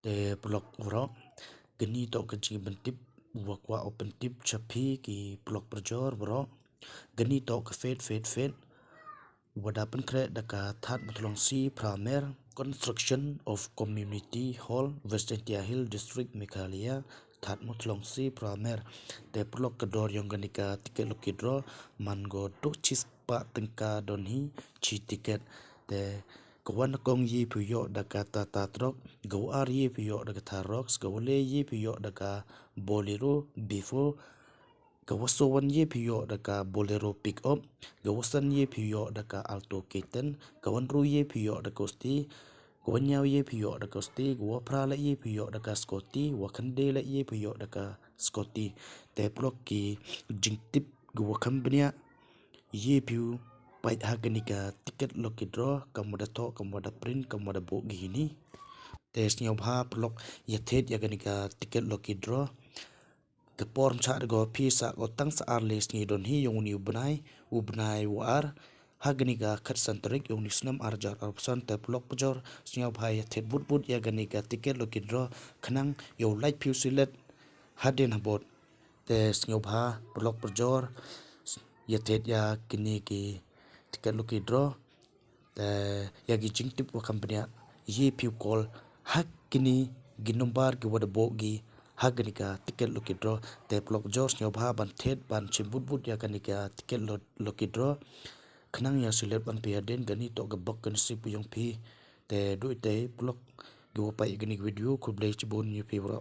te blok uro geni to kecing bentip wakwa open tip chapi ki blok berjor bro geni to ke fed wadapan kre daka that mutlong si pramer construction of community hall western hill district Meghalaya that mutlong si pramer te blok kedor yang ganika tiket lokidro mango to chispa tengka donhi chi tiket te kawan kong yi puyo daka tata trok go ar yi puyo daka tharox go le yi puyo daka bolero before Gawasowan ye piyo daka bolero pick up, gawasan ye piyo daka alto kitten, gawanru ye piyo daka kosti, gawanyaw ye piyo daka kosti, gawaprala ye piyo daka skoti, wakandela ye piyo daka skoti. Teplok ki jingtip gawakambnya ye piyo pait haganika tiket lokidro kamada to kamada print kamada bogi ini. Te Sngewbha plok yathet yaganika tiket lokidro. Keporm cak go pisa go tang saar les ni don hi yung ni ubnai war hagniga khat santarik yung ni snam arjar arpsan te blok pujor Sngewbha ya thet but ya ganiga tiket lokidro khnang yo light piu silet hadin habot te Sngewbha blok pujor ya thet ya kini ki tiket lokidro te ya gi jingtip wa company ye piu call hak kini ginombar gi wada bogi haganika tiket lokidro te blok jos Sngewbha ban thet ban chimbut ya ganika tiket lokidro khnang ya silet ban piaden gani to gabak kan si puyong pi te duite blok go pai gani video kublai chibon yu pi bro